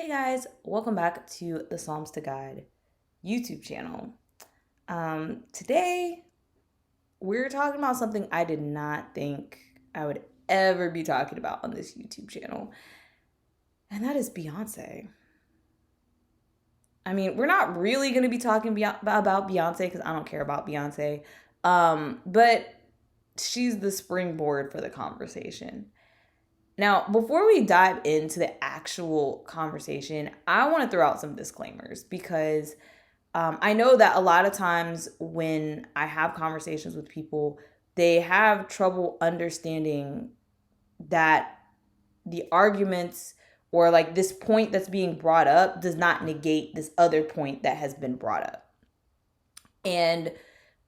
Hey guys, welcome back to the Psalms to God YouTube channel. Today we're talking about something I did not think I would ever be talking about on this YouTube channel, and that is Beyonce. I mean, we're not really going to be talking about Beyonce because I don't care about Beyonce, but she's the springboard for the conversation. Now, before we dive into the actual conversation, I want to throw out some disclaimers because I know that a lot of times when I have conversations with people, they have trouble understanding that the arguments or like this point that's being brought up does not negate this other point that has been brought up. And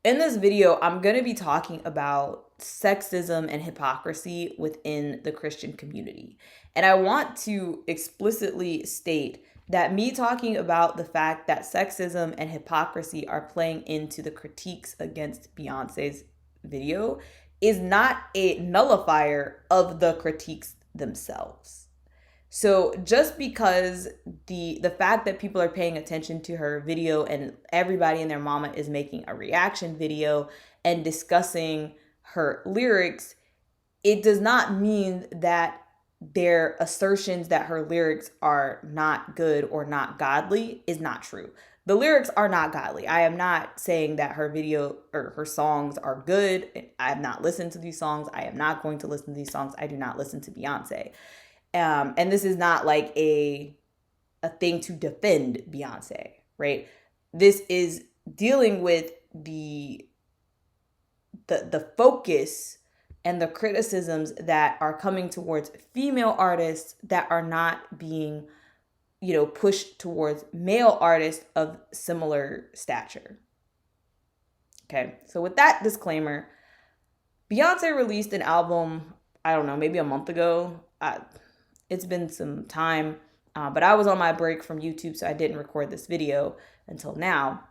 in this video, I'm going to be talking about sexism and hypocrisy within the Christian community. And I want to explicitly state that me talking about the fact that sexism and hypocrisy are playing into the critiques against Beyonce's video is not a nullifier of the critiques themselves. So just because the fact that people are paying attention to her video and everybody and their mama is making a reaction video and discussing her lyrics, it does not mean that their assertions that her lyrics are not good or not godly is not true. The lyrics are not godly. I am not saying that her video or her songs are good. I have not listened to these songs. I am not going to listen to these songs. I do not listen to Beyonce. And this is not like a thing to defend Beyonce, right? This is dealing with the focus and the criticisms that are coming towards female artists that are not being, pushed towards male artists of similar stature. Okay, so with that disclaimer, Beyonce released an album, I don't know, maybe a month ago. It's been some time, but I was on my break from YouTube, so I didn't record this video until now.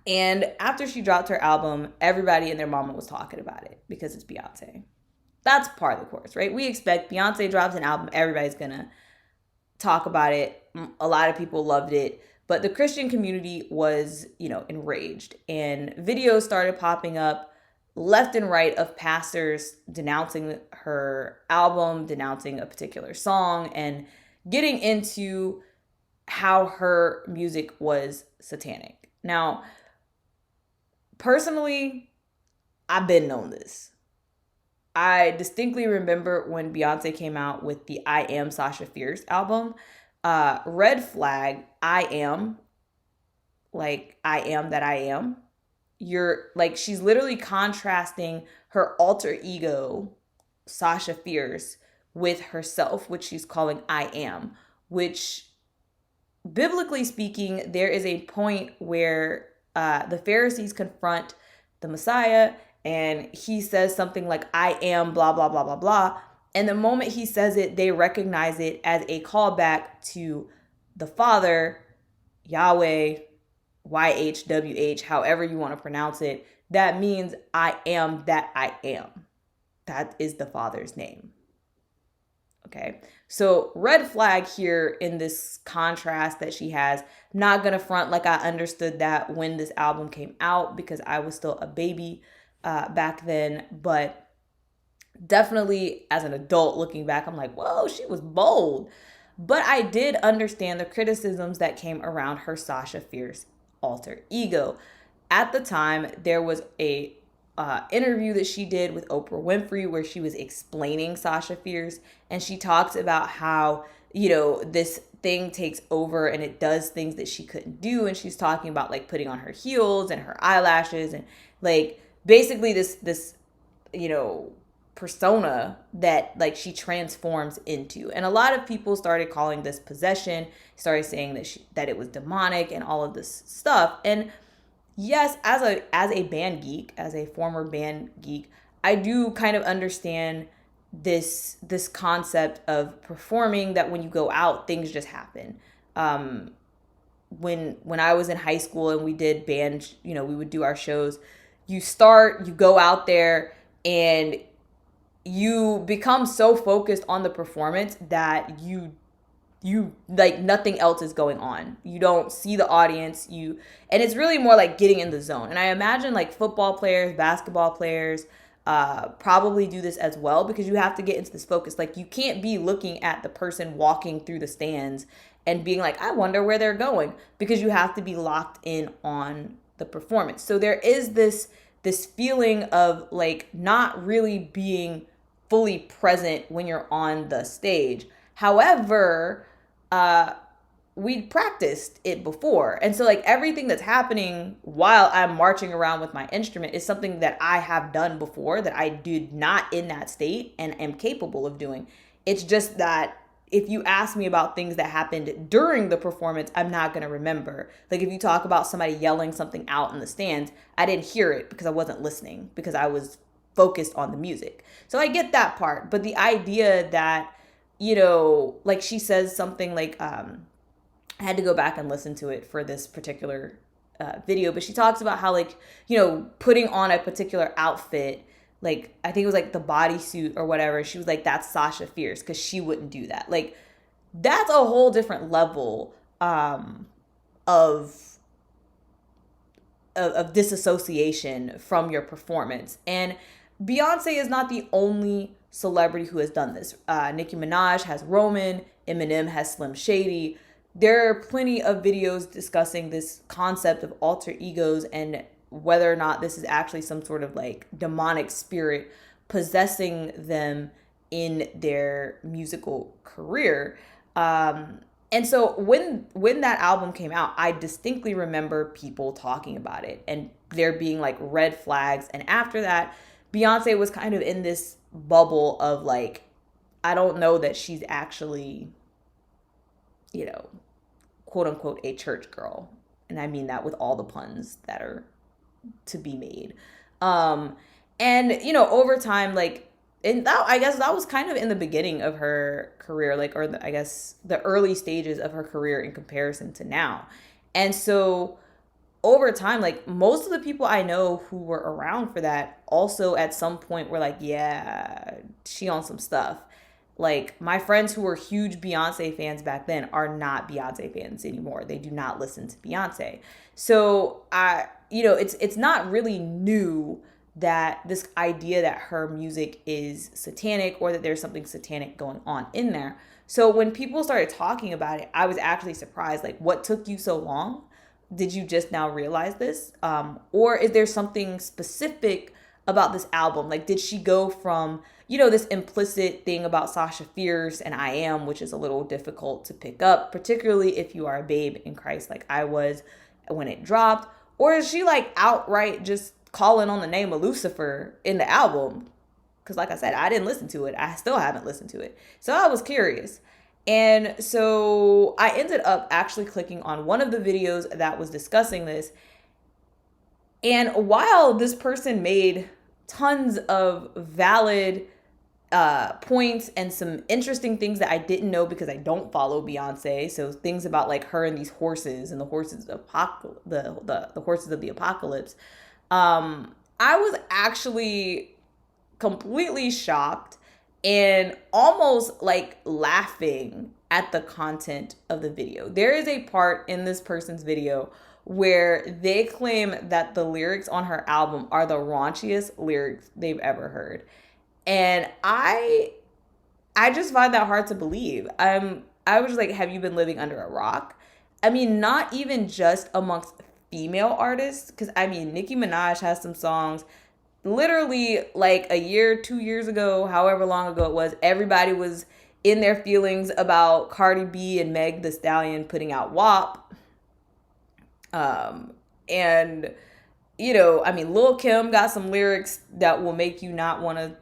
And after she dropped her album, everybody and their mama was talking about it because it's Beyonce. That's part of the course, right? We expect Beyonce drops an album, everybody's gonna talk about it. A lot of people loved it, but the Christian community was, enraged, and videos started popping up left and right of pastors denouncing her album, denouncing a particular song, and getting into how her music was satanic. Now, personally, I've been known this. I distinctly remember when Beyonce came out with the I Am Sasha Fierce album. Red flag, I am, like I am that I am. She's literally contrasting her alter ego, Sasha Fierce, with herself, which she's calling I am, which biblically speaking, there is a point where the Pharisees confront the Messiah and he says something like, I am blah, blah, blah, blah, blah. And the moment he says it, they recognize it as a callback to the Father, Yahweh, YHWH, however you want to pronounce it. That means I am that I am. That is the Father's name. Okay, so red flag here in this contrast that she has. Not gonna front like I understood that when this album came out because I was still a baby back then, but definitely as an adult looking back, I'm like, whoa, she was bold. But I did understand the criticisms that came around her Sasha Fierce alter ego. At the time, there was a interview that she did with Oprah Winfrey where she was explaining Sasha Fierce, and she talks about how, this thing takes over and it does things that she couldn't do. And she's talking about like putting on her heels and her eyelashes and like basically this persona that like she transforms into. And a lot of people started calling this possession, started saying that it was demonic and all of this stuff. And yes, as a band geek, as a former band geek, I do kind of understand this concept of performing, that when you go out, things just happen. When I was in high school and we did band, we would do our shows. You go out there and you become so focused on the performance that you you like nothing else is going on. You don't see the audience. And it's really more like getting in the zone. And I imagine like football players, basketball players, probably do this as well, because you have to get into this focus. Like you can't be looking at the person walking through the stands and being like, I wonder where they're going, because you have to be locked in on the performance. So there is this feeling of like not really being fully present when you're on the stage. However, we practiced it before. And so like everything that's happening while I'm marching around with my instrument is something that I have done before, that I did not in that state and am capable of doing. It's just that if you ask me about things that happened during the performance, I'm not going to remember. Like if you talk about somebody yelling something out in the stands, I didn't hear it because I wasn't listening, because I was focused on the music. So I get that part. But the idea that, like she says something like, I had to go back and listen to it for this particular video, but she talks about how like, putting on a particular outfit, like I think it was like the bodysuit or whatever. She was like, that's Sasha Fierce, because she wouldn't do that. Like that's a whole different level of disassociation from your performance. And Beyonce is not the only celebrity who has done this. Nicki Minaj has Roman, Eminem has Slim Shady. There are plenty of videos discussing this concept of alter egos and whether or not this is actually some sort of like demonic spirit possessing them in their musical career. And so when that album came out, I distinctly remember people talking about it and there being like red flags. And after that, Beyonce was kind of in this bubble of like, I don't know that she's actually, quote unquote, a church girl. And I mean that with all the puns that are to be made. And, over time, like, and that, I guess that was kind of in the beginning of her career, like, or I guess the early stages of her career in comparison to now. And so over time, like most of the people I know who were around for that also at some point were like, yeah, she on some stuff. Like my friends who were huge Beyonce fans back then are not Beyonce fans anymore. They do not listen to Beyonce. So it's not really new that this idea that her music is satanic or that there's something satanic going on in there. So when people started talking about it, I was actually surprised. Like, what took you so long? Did you just now realize this? Or is there something specific about this album? Like, did she go from, this implicit thing about Sasha Fierce and I Am, which is a little difficult to pick up, particularly if you are a babe in Christ like I was when it dropped? Or is she like outright just calling on the name of Lucifer in the album? Because like I said, I didn't listen to it. I still haven't listened to it. So I was curious. And so I ended up actually clicking on one of the videos that was discussing this. And while this person made tons of valid points and some interesting things that I didn't know because I don't follow Beyonce, so things about like her and these horses and the horses of the horses of the apocalypse, I was actually completely shocked and almost like laughing at the content of the video. There is a part in this person's video where they claim that the lyrics on her album are the raunchiest lyrics they've ever heard. And I just find that hard to believe. I was like, have you been living under a rock? I mean, not even just amongst female artists, because I mean, Nicki Minaj has some songs. Literally, like a year, 2 years ago, however long ago it was, everybody was in their feelings about Cardi B and Meg Thee Stallion putting out WAP. And, I mean, Lil' Kim got some lyrics that will make you not want to,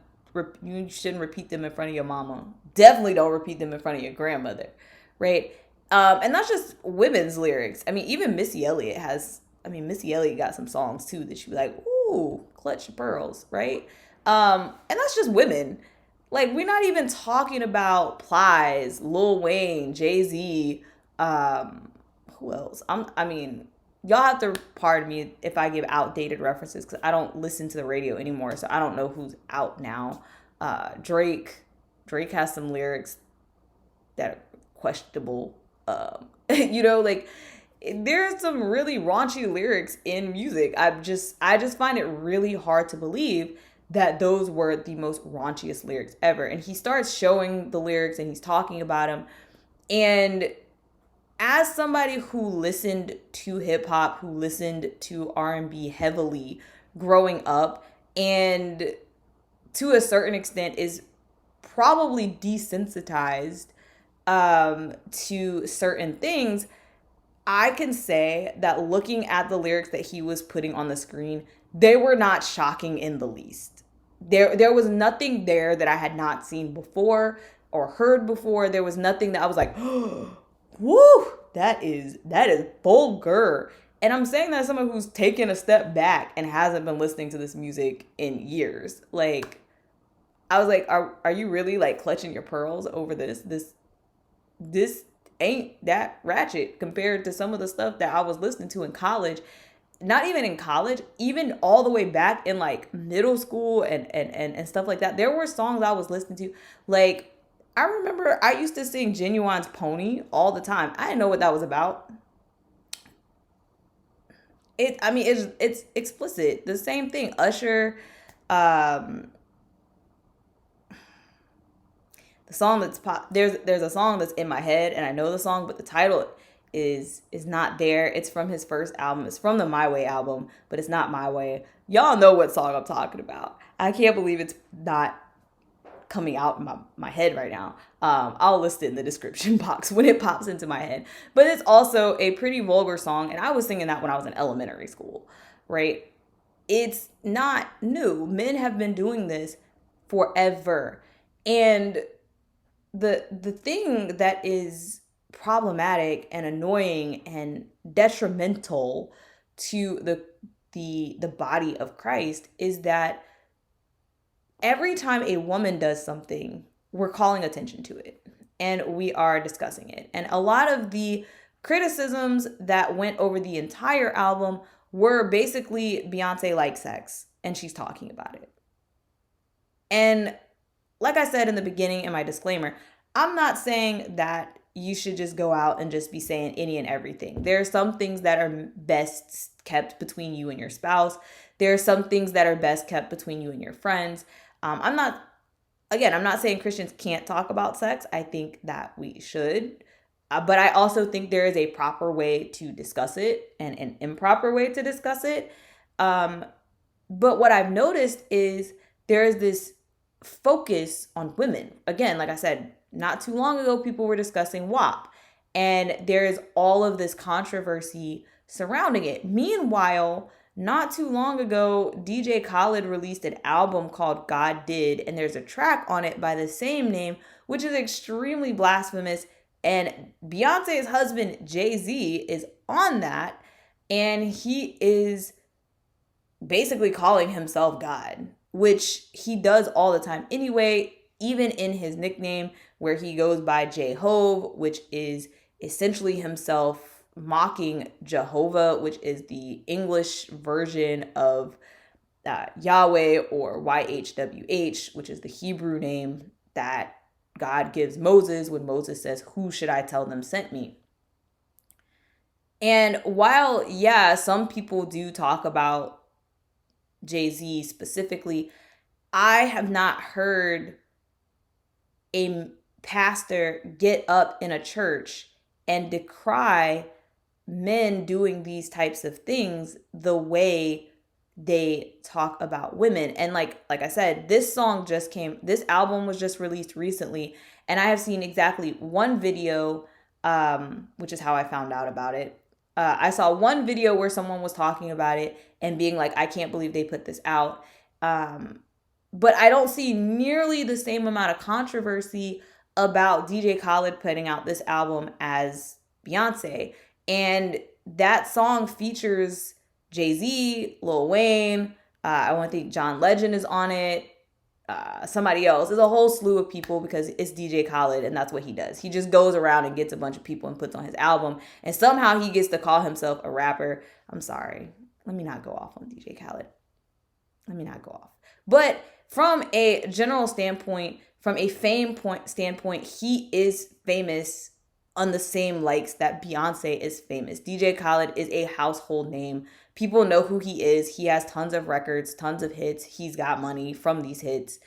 you shouldn't repeat them in front of your mama. Definitely don't repeat them in front of your grandmother, right? And that's just women's lyrics. I mean, even Missy Elliott got some songs too that she was like, ooh, clutch your pearls, right? And that's just women. Like, we're not even talking about Plies, Lil Wayne, Jay-Z, who else? Y'all have to pardon me if I give outdated references because I don't listen to the radio anymore, so I don't know who's out now. Drake has some lyrics that are questionable. Like there's some really raunchy lyrics in music. I just find it really hard to believe that those were the most raunchiest lyrics ever. And he starts showing the lyrics and he's talking about them. And as somebody who listened to hip hop, who listened to R&B heavily growing up, and to a certain extent is probably desensitized to certain things, I can say that looking at the lyrics that he was putting on the screen, they were not shocking in the least. There was nothing there that I had not seen before or heard before. There was nothing that I was like, woo, that is vulgar. And I'm saying that as someone who's taken a step back and hasn't been listening to this music in years. Like, I was like, are you really like clutching your pearls over this? This ain't that ratchet compared to some of the stuff that I was listening to in college. Not even in college, even all the way back in like middle school and stuff like that. There were songs I was listening to. Like, I remember I used to sing Genuine's Pony all the time. I didn't know what that was about. It's explicit. The same thing. Usher, the song that's there's a song that's in my head and I know the song, but the title is not there. It's from his first album. It's from the My Way album, but it's not My Way. Y'all know what song I'm talking about. I can't believe it's not coming out in my head right now. I'll list it in the description box when it pops into my head. But it's also a pretty vulgar song, and I was singing that when I was in elementary school, right? It's not new. Men have been doing this forever. And the thing that is problematic and annoying and detrimental to the body of Christ is that every time a woman does something, we're calling attention to it and we are discussing it. And a lot of the criticisms that went over the entire album were basically Beyonce likes sex and she's talking about it. And like I said in the beginning in my disclaimer, I'm not saying that you should just go out and just be saying any and everything. There are some things that are best kept between you and your spouse. There are some things that are best kept between you and your friends. I'm not saying Christians can't talk about sex. I think that we should. But I also think there is a proper way to discuss it and an improper way to discuss it. But what I've noticed is there is this focus on women. Again, like I said, not too long ago, people were discussing WAP. And there is all of this controversy surrounding it. Meanwhile, not too long ago, DJ Khaled released an album called God Did, and there's a track on it by the same name, which is extremely blasphemous. And Beyonce's husband, Jay-Z, is on that, and he is basically calling himself God, which he does all the time anyway, even in his nickname, where he goes by J-Hove, which is essentially himself mocking Jehovah, which is the English version of Yahweh, or YHWH, which is the Hebrew name that God gives Moses when Moses says, "Who should I tell them sent me?" And while, yeah, some people do talk about Jay-Z specifically, I have not heard a pastor get up in a church and decry men doing these types of things the way they talk about women. And like I said, this album was just released recently, and I have seen exactly one video, which is how I found out about it. I saw one video where someone was talking about it and being like, I can't believe they put this out. But I don't see nearly the same amount of controversy about DJ Khaled putting out this album as Beyonce. And that song features Jay-Z, Lil Wayne, I want to think John Legend is on it, somebody else. There's a whole slew of people because it's DJ Khaled and that's what he does. He just goes around and gets a bunch of people and puts on his album, and somehow he gets to call himself a rapper. I'm sorry. Let me not go off on DJ Khaled. Let me not go off. But from a general standpoint, from a fame standpoint, he is famous on the same likes that Beyonce is famous. DJ Khaled is a household name. People know who he is. He has tons of records, tons of hits. He's got money from these hits.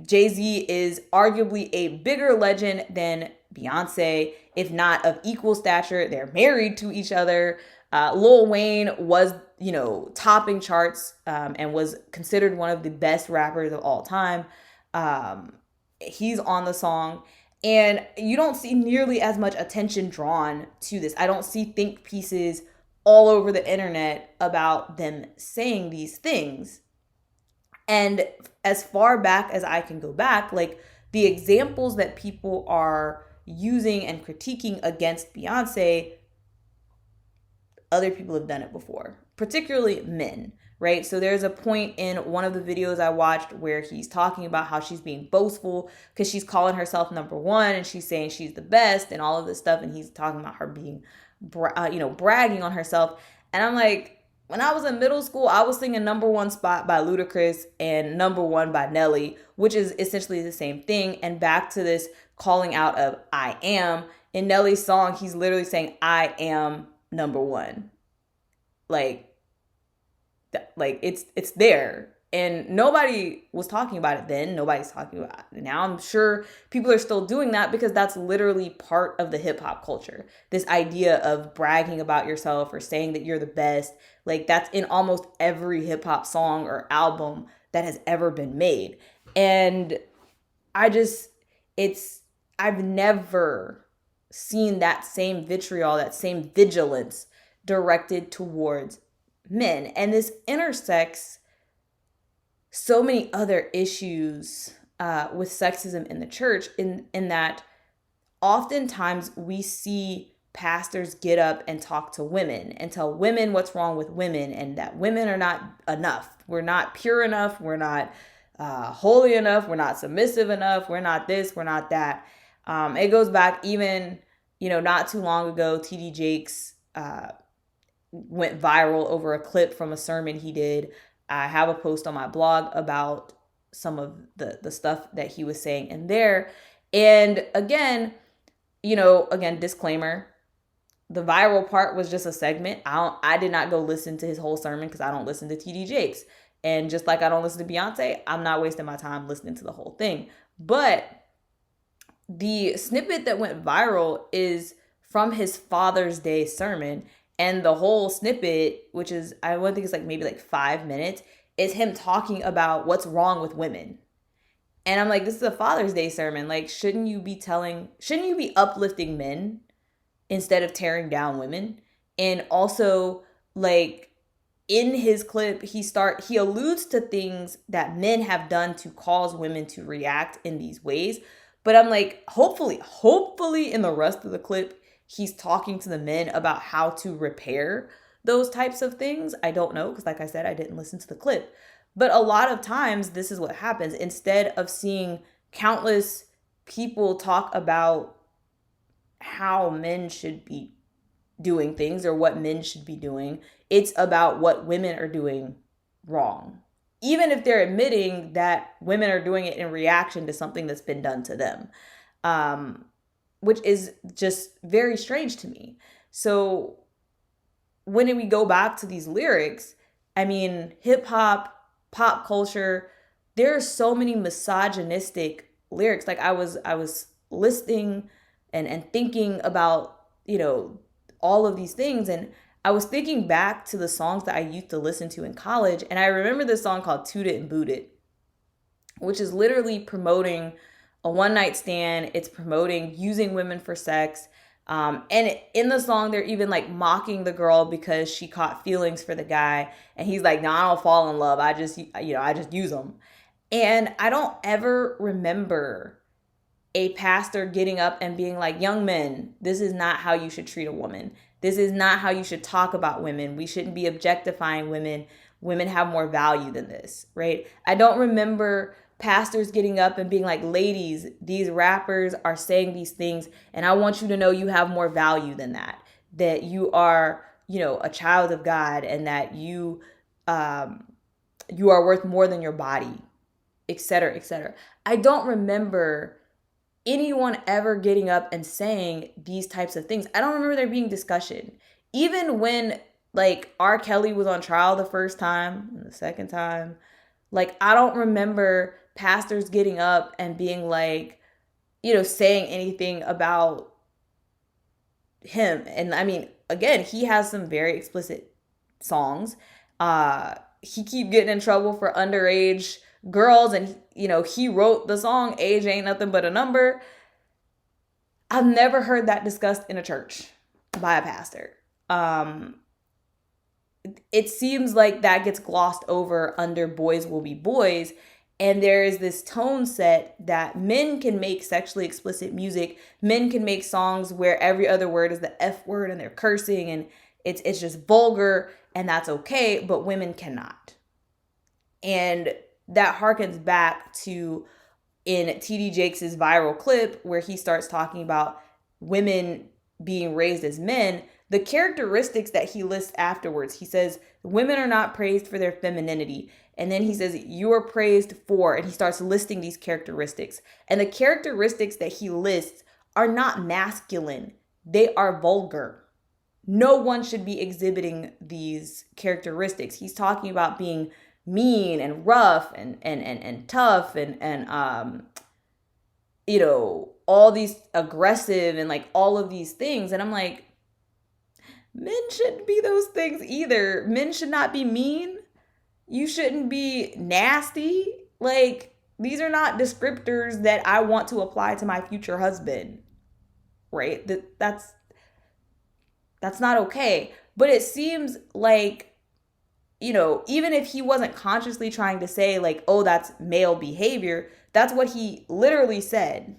Jay-Z is arguably a bigger legend than Beyonce, if not of equal stature. They're married to each other. Lil Wayne was, topping charts and was considered one of the best rappers of all time. He's on the song. And you don't see nearly as much attention drawn to this. I don't see think pieces all over the internet about them saying these things. And as far back as I can go back, like the examples that people are using and critiquing against Beyonce, other people have done it before, particularly men, right? So there's a point in one of the videos I watched where he's talking about how she's being boastful because she's calling herself number one and she's saying she's the best and all of this stuff. And he's talking about her being, bragging on herself. And I'm like, when I was in middle school, I was singing Number One Spot by Ludacris and Number One by Nelly, which is essentially the same thing. And back to this calling out of I am. In Nelly's song, he's literally saying, I am number one. Like it's there. And nobody was talking about it then. Nobody's talking about it now. I'm sure people are still doing that because that's literally part of the hip hop culture. This idea of bragging about yourself or saying that you're the best. Like that's in almost every hip hop song or album that has ever been made. And I've never seen that same vitriol, that same vigilance directed towards men. And this intersects so many other issues with sexism in the church in that oftentimes we see pastors get up and talk to women and tell women what's wrong with women and that women are not enough. We're not pure enough. We're not holy enough. We're not submissive enough. We're not this. We're not that. It goes back even, not too long ago, TD Jakes went viral over a clip from a sermon he did. I have a post on my blog about some of the stuff that he was saying in there. And again, disclaimer, the viral part was just a segment. I did not go listen to his whole sermon because I don't listen to TD Jakes. And just like I don't listen to Beyonce, I'm not wasting my time listening to the whole thing. But the snippet that went viral is from his Father's Day sermon. And the whole snippet, which is, I think it's maybe 5 minutes, is him talking about what's wrong with women. And I'm like, this is a Father's Day sermon. Like, shouldn't you be uplifting men instead of tearing down women? And also, in his clip, he alludes to things that men have done to cause women to react in these ways. But I'm like, hopefully in the rest of the clip, he's talking to the men about how to repair those types of things. I don't know, because like I said, I didn't listen to the clip. But a lot of times, this is what happens. Instead of seeing countless people talk about how men should be doing things or what men should be doing, it's about what women are doing wrong. Even if they're admitting that women are doing it in reaction to something that's been done to them. Which is just very strange to me. So when we go back to these lyrics, I mean, hip hop, pop culture, there are so many misogynistic lyrics. Like I was listening and thinking about, all of these things. And I was thinking back to the songs that I used to listen to in college. And I remember this song called Toot It and Boot It, which is literally promoting a one-night stand. It's promoting using women for sex. And in the song, they're even mocking the girl because she caught feelings for the guy. And he's like, no, I don't fall in love. I just use them. And I don't ever remember a pastor getting up and being like, young men, this is not how you should treat a woman. This is not how you should talk about women. We shouldn't be objectifying women. Women have more value than this, right? I don't remember pastors getting up and being like, ladies, these rappers are saying these things, and I want you to know you have more value than that you are, a child of God, and that you are worth more than your body, et cetera, et cetera. I don't remember anyone ever getting up and saying these types of things. I don't remember there being discussion. Even when like R. Kelly was on trial the first time and the second time, like I don't remember pastors getting up and being like, saying anything about him. And I mean, again, he has some very explicit songs. He keep getting in trouble for underage girls, and he wrote the song "Age Ain't Nothing But a Number." I've never heard that discussed in a church by a pastor. It seems like that gets glossed over under "Boys Will Be Boys." And there is this tone set that men can make sexually explicit music. Men can make songs where every other word is the F word and they're cursing and it's just vulgar, and that's okay, but women cannot. And that harkens back to in TD Jakes' viral clip where he starts talking about women being raised as men. The characteristics that he lists afterwards, he says, women are not praised for their femininity. And then he says, you are praised for, and he starts listing these characteristics. And the characteristics that he lists are not masculine. They are vulgar. No one should be exhibiting these characteristics. He's talking about being mean and rough and tough and all these aggressive and like all of these things. And I'm like, men shouldn't be those things either. Men should not be mean. You shouldn't be nasty. Like, these are not descriptors that I want to apply to my future husband, right? That's not okay. But it seems like, even if he wasn't consciously trying to say like, oh, that's male behavior, that's what he literally said.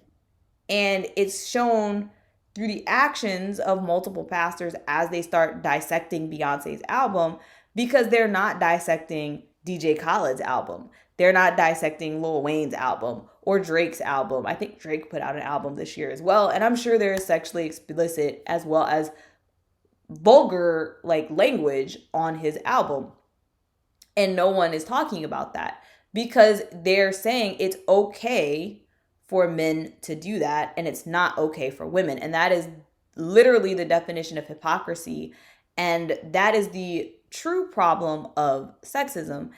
And it's shown through the actions of multiple pastors as they start dissecting Beyonce's album, because they're not dissecting DJ Khaled's album. They're not dissecting Lil Wayne's album or Drake's album. I think Drake put out an album this year as well. And I'm sure there is sexually explicit as well as vulgar like language on his album. And no one is talking about that because they're saying it's okay for men to do that and it's not okay for women. And that is literally the definition of hypocrisy. And that is the true problem of sexism.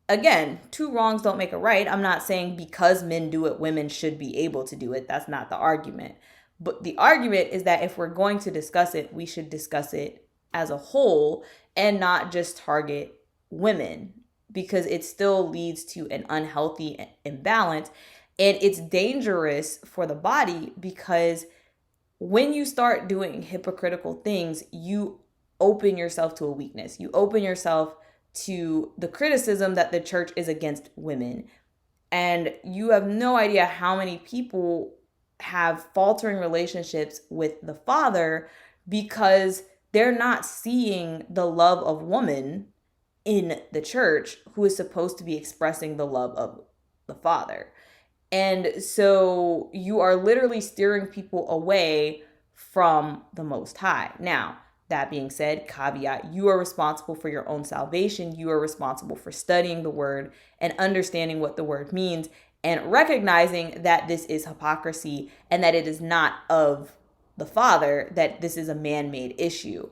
Again, two wrongs don't make a right. I'm not saying because men do it, women should be able to do it. That's not the argument. But the argument is that if we're going to discuss it, we should discuss it as a whole and not just target women, because it still leads to an unhealthy imbalance. And it's dangerous for the body because when you start doing hypocritical things, you open yourself to a weakness. You open yourself to the criticism that the church is against women. And you have no idea how many people have faltering relationships with the Father because they're not seeing the love of woman in the church who is supposed to be expressing the love of the Father. And so you are literally steering people away from the Most High. Now, that being said, caveat, you are responsible for your own salvation. You are responsible for studying the word and understanding what the word means and recognizing that this is hypocrisy and that it is not of the Father, that this is a man-made issue.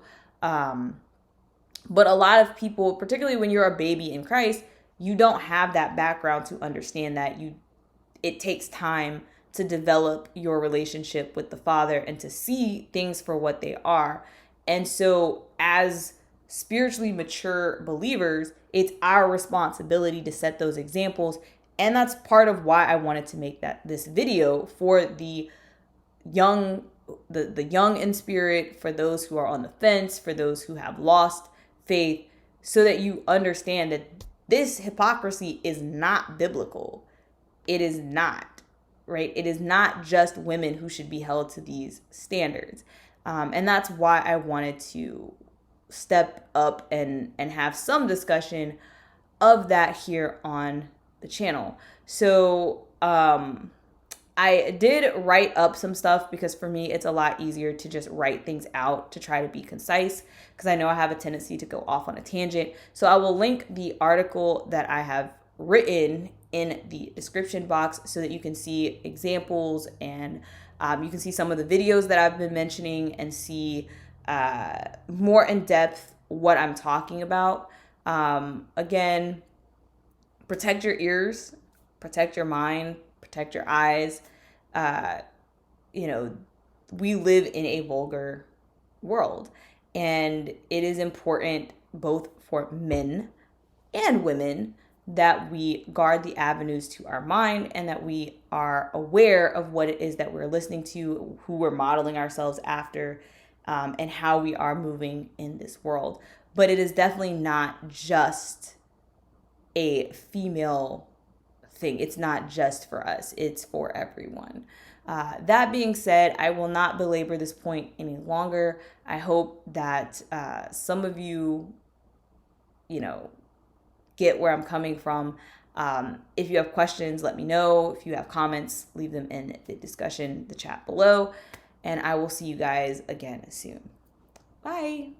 But a lot of people, particularly when you're a baby in Christ, you don't have that background to understand that it takes time to develop your relationship with the Father and to see things for what they are. And so as spiritually mature believers, it's our responsibility to set those examples. And that's part of why I wanted to make this video for the young in spirit, for those who are on the fence, for those who have lost faith, so that you understand that this hypocrisy is not biblical. It is not, right? It is not just women who should be held to these standards. And that's why I wanted to step up and have some discussion of that here on the channel. So I did write up some stuff because for me, it's a lot easier to just write things out to try to be concise, because I know I have a tendency to go off on a tangent. So I will link the article that I have written in the description box so that you can see examples and you can see some of the videos that I've been mentioning and see more in depth what I'm talking about. Again, protect your ears, protect your mind, protect your eyes. You know, we live in a vulgar world, and it is important both for men and women that we guard the avenues to our mind and that we are aware of what it is that we're listening to, who we're modeling ourselves after, and how we are moving in this world. But it is definitely not just a female thing. It's not just for us, it's for everyone. That being said, I will not belabor this point any longer. I hope that some of you, get where I'm coming from. If you have questions, let me know. If you have comments, leave them in the discussion, the chat below. And I will see you guys again soon. Bye.